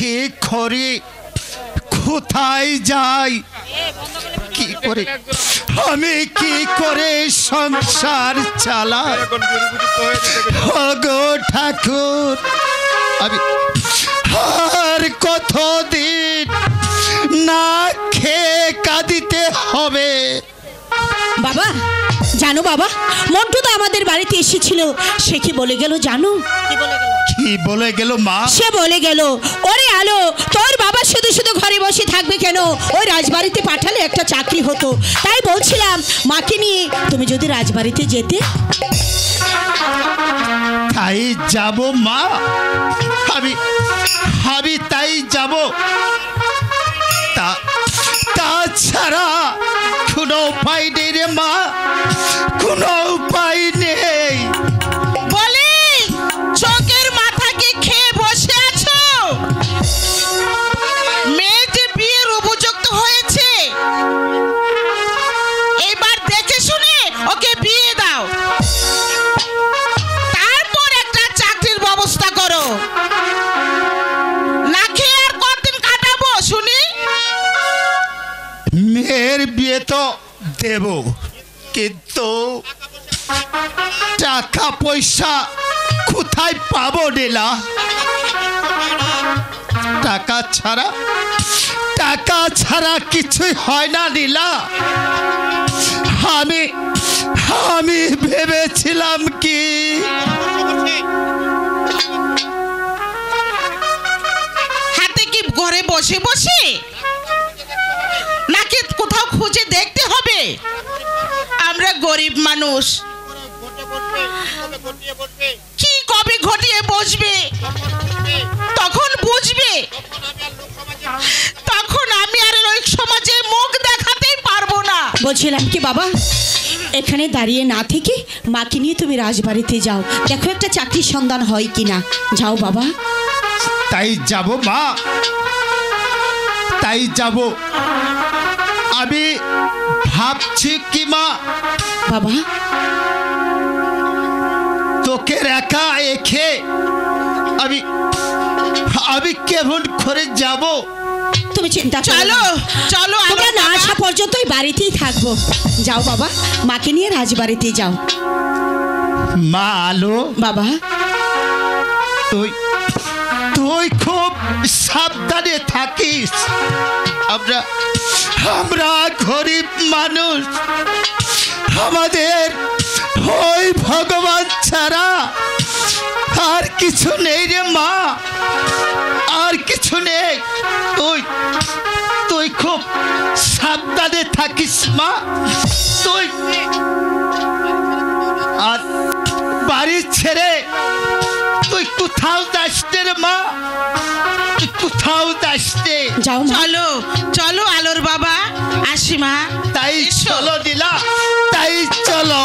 কি করি, কোথায় যাই, কি করে আমি কি করে সংসার চালাই? ওগো ঠাকুর, আমি আর কতদিন না খেয়ে কাঁদিতে হবে? বাবা জানো বাবা, মন্টু তো আমাদের বাড়িতে এসেছিল, সে কি বলে গেল জানো? কি বলে গেল মা? সে বলে গেল, ওরে আলো, তোর বাবা শুধু শুধু ঘরে বসে থাকবে কেন, ওই রাজবাড়িতে পাঠালে একটা চাকরি হতো। তাই বলছিলাম মাকে নিয়ে তুমি যদি রাজবাড়িতে যেতে। তাই যাব মা, আমি তাই যাব। তাছাড়া কোনো উপায় নেই রে মা, কোনো উপায় নেই। বলি চোখের মাথা কি খেয়ে বসে আছো? মেয়েটি বিয়ের উপযুক্ত হয়েছে, এবার দেখে শুনে ওকে বিয়ে দাও, তারপর একটা চাকরির ব্যবস্থা করো। না খেয়ে আর কতদিন কাটাবো শুনি? মেয়ের বিয়ে তো দেব, কিন্তু টাকা পয়সা কোথায় পাবো নীলা? টাকা ছাড়া কিছুই হয় না নীলা। আমি ভেবেছিলাম কি হাতে কি ঘরে বসে বসে, নাকি কোথাও খুঁজে দেখতে হবে? আমরা গরিব মানুষ, কি কবে ঘটিয়ে বসবে তখন বুঝবে, তখন আমি আর ওই সমাজে মুখ দেখাতেই পারবো না। বলছিলাম কি বাবা, এখানে দাঁড়িয়ে না থেকে মাকে নিয়ে তুমি রাজবাড়িতে যাও, দেখো একটা চাকরির সন্ধান হয় কিনা। যাও বাবা। তাই যাব মা, তাই যাব। আমি ভাবছি কি মা, বাবা তোকে একা এখে আমি কেমন করে যাব? তুমি চিন্তা করো চলো না। চলো, তোমরা না আসা পর্যন্ত বাড়িতেই থাকবো। যাও বাবা, মাকে নিয়ে রাজবাড়িতে যাও। মা আলো, বাবা তুই খুব সাবধানে থাকিস। আমরা গরিব মানুষ, আমাদের ওই ভগবান ছাড়া আর কিছু নেই রে মা, আর কিছু নেই। তুই খুব সাবধানে থাকিস মা। তুই আর বাড়ি ছেড়ে তুই কোথাও যাস রে মা, তুই কোথাও যাস রে। যাও মা। চলো চলো আলোর বাবা, আসি মা। তাই চলো দিলা, তাই চলো।